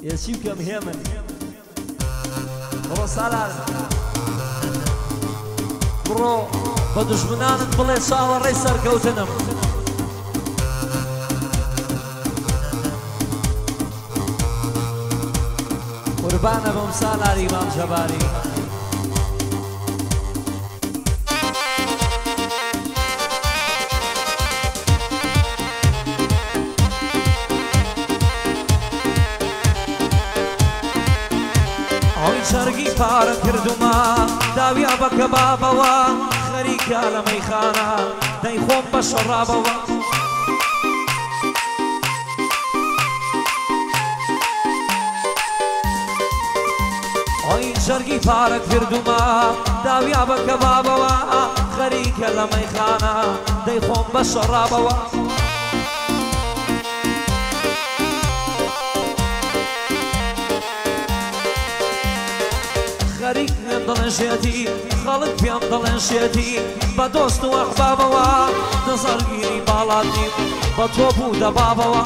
يسيب كم هيمن وصلال برو بدشمنان بلي صار ريسر كوتنم قربانا بمسالاري امام جباري شرقی پار کردوما داویا بە کەبابەوە خەریکە لە مەیخانە دەیخۆم بە شەڕابەوە ئۆی شەرقی پارە کردوما داویا بە کەبابەوە خەریکە لە مەیخانە دەیخۆم بە شەڕابەوە خەریک پێم دەڵێن شێتی خەڵک پێم دەڵێن شێتی بە دۆست و ئەحبابەوە دەزەڵگیری باڵات نیم بە تۆ بوو دەبابەوە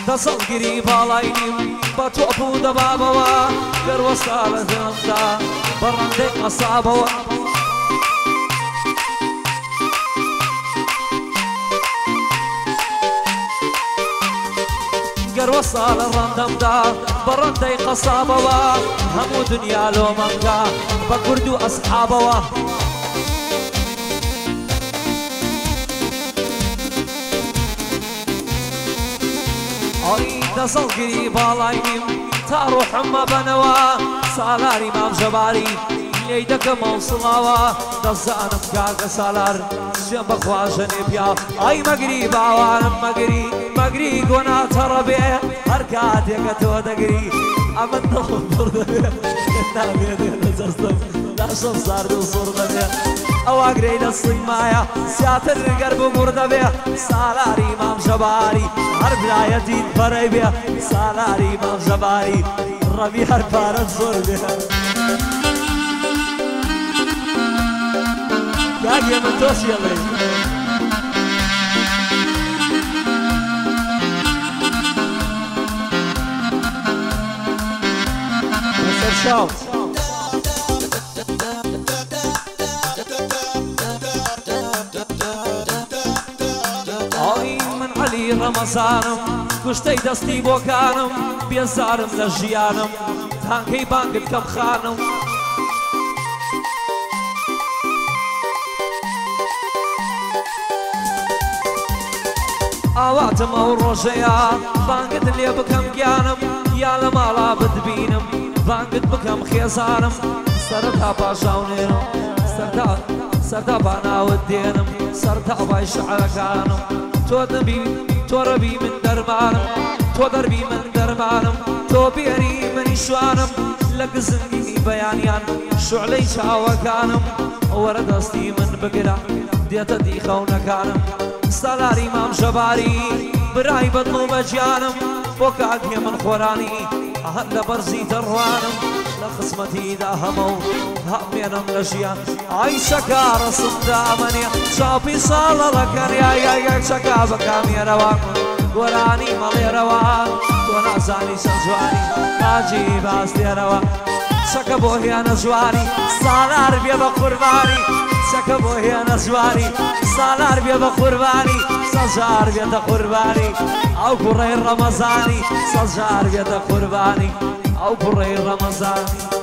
دەزەڵگیری باڵای نیم بە تۆ بوو دەبابەوە گەروەستا لە دڵمدا بە ڕەندەی ئەسابەوە گەروەستا لە ڕەندەمدا بە ڕەندەی قەسابەوە هەموو دنیا لۆمەنگا بە کورد و ئەسحابەوە ئۆی دەزەڵگیری باڵای نیم تا ڕوحمە بەنەوە سالاری مام جەباری لێی دەکەمەوە سڵاوە دەزانم کاکە سالار ژێم بەخواژە نێپیا ئای مەگری باوانم مەگری گۆناتەڕە بێ هەر کاتێکە تۆ دەگری ئەمە دڵم پڕ دەبێ نامێنێنە جەستم لاشەم سارد و سوڕ دەبێ ئەواگرەی لە سڵمایە سیاتر گەر بگوڕ دەبێ سالاری مام جەباری هەر برایەتیت بەرەی بێ سالاری مام جەباری ڕەبی هەر پارەت زۆر بێ کاکێ من تۆ شێڵێ لەسەر شاو ئۆی من عەلی ڕەمەزانم کوشتەی دەستی بۆکانم بێزارم لە ژیانم تانکەی بانگت کەم خانم ئاواتم ئەو ڕۆژەیە بانگت لێ بکەم گیانم یا لە ماڵا بتبینم بانگت بکەم خێزانم سەرەتا پاشاونێنم سەرتا باناوت دێنم سەرتا بای شەعرەکانم تۆ ڕەبی من دەرمانم تۆ دەربی من دەرمانم تۆ بێری منی شوانم لە گزنگی بەیانیان شوعلەی چاوەکانم وەرە دەستی من بگرە دێتە دیخەونەکانم سالاری مام جەباری برای بەدڵ و بەجیانم بۆ کاکێ من خۆرانی هەر لە بەرزی دەڕوانم لە خزمەتیدا هەمە و هەمێنم لە ژیان ئای چەکا ڕسمدا ئەمەنێ چاپی ساڵەڵەکەن یایەک چەکا بە کامێرەوە گۆرانی مەڵێرەوە تۆ نازانی چەند جوانی حاجی باس دێرەوە چەکە بۆ هێنە جوانی سالار بێ بە قوربانی چەکە بۆ هێنە جوانی سالار بێ بە قوربانی سەجار بێتە قوربانی ئەو کوڕەی ڕەمەزانی سەجار بێتە قوربانی ئەو کوڕەی ڕەمەزانی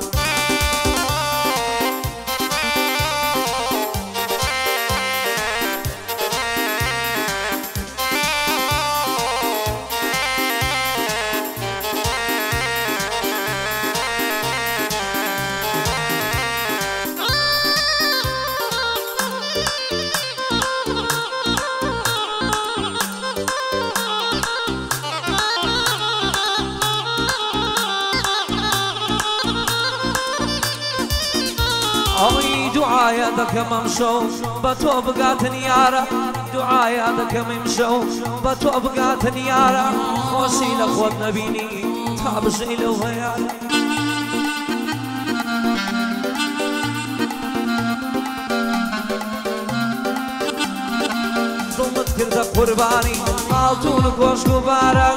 ئەوی دوعاە دەکەم ئەمشەو بە تۆ بگاتن یارە دوعاە دەکەم ئەمشەو بە تۆ بگاتن یارە خۆشی لە خۆت نەبینی تا بژەی لەو هەیارە قوربانی ئاڵتون و کۆشک و بارە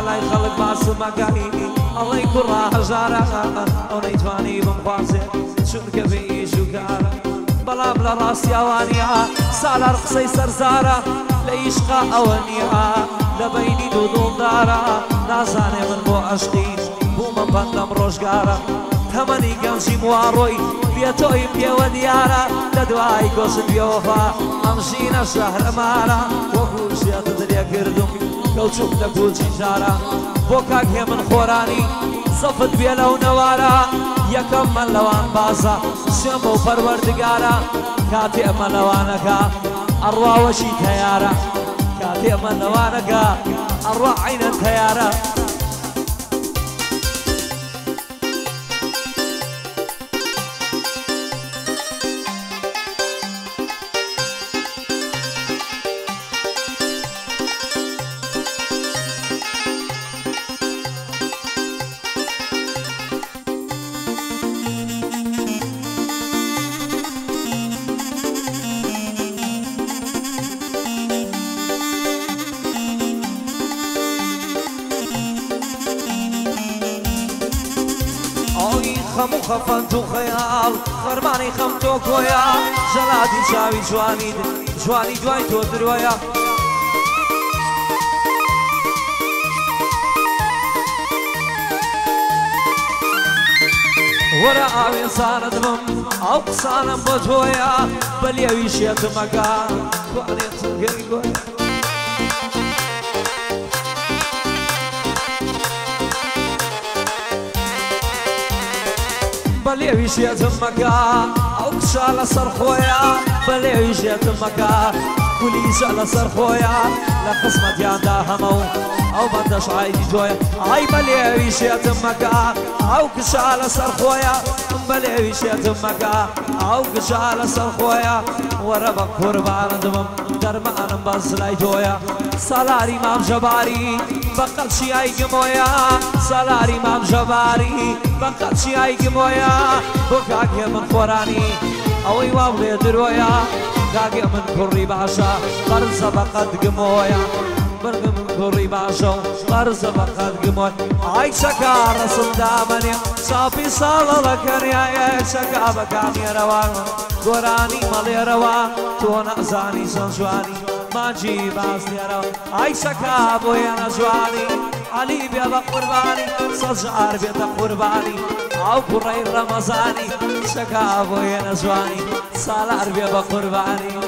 لای خەڵک باسمەکەی ئەڵێی کوڕا هەژارە ئەو نەیتوانی بمخوازێ چونکە بێ ئیش و کارە بەڵام لە ڕاستیاوانیە سالار قسەی سەرزارە لە ئیشقا ئەوە نییە لە بەینی دوو دڵدارە نازانێ من بۆ عەشقی بوومە بەندەم ڕۆژگارە تەمەنی گەنجی مواڕۆی بێتۆی پێوە دیارە لە دوای گۆشت بێوەفا ئەم ژینە شەهرەمارە وەکو ژێتە دلێ کردم کەوچوک لە گوچی شارە بۆ کاک هێمن خۆرانی زەفت بێ لەو نەوارە یەکەم من لەوان بازە شێم بەو پەروەردگارە کاتێ ئەمە لەوانەکە ئەڕواوەشی تەیارە کاتێ ئەمە لەوانەکە ئەڕوا عینەن تەیارە خەم و خەفەت و خەیاڵ فەرمانی خەم تۆ کۆیە ژەڵاتی چاوی جوانی دوای تۆ درۆیە وەرە ئاوێزانت بم ئەو قسانم بۆ تۆیە بە لێوی شێتمەکە توانێت چنگەی گۆی بەلێوی شێتمەکە ئەو کشە لەسەر خۆیە بەلێوی شێتمەکە کولیشە لەسەر خۆیە لە قسمەتیاندا هەمە و ئەو بەندە شایدی تۆیە ئای بەلێوی شێتمەکە ئەو کشە لەسەر خۆیە بەلێوی شێتمەکە ئەو کشە لەسەر خۆیە وەرە بە قوربانت بم دەرمانم بە سلای تۆیە سالاری مام ژەباری بە قەچی ئایگمۆیە سالاری مام ژەباری بە قەچی ئایگمۆیە بۆ کاکێ من خۆرانی ئەوەی وا بڵێ درۆیە کاکێ من کوڕی باشە بەرزە بە قەت گمۆیە بەرگم کوڕی باشە و بەرزە بە قەت گمۆی ئای شەکا ڕەسم دامەنێ چاپی ساڵەڵەکەریایە شەکا بە کامێرەوە گۆرانی مەڵێرەوە تۆ نەزانی چەند جوانی ماجی باز لێرەوە ئای شەکا بۆیە نەجوانی عەلی بێ بە قوربانی سەجار بێتە قوربانی ئەو کوڕەی ڕەمەزانی شەکا بۆیە نەجوانی سالار بێ بە قوربانی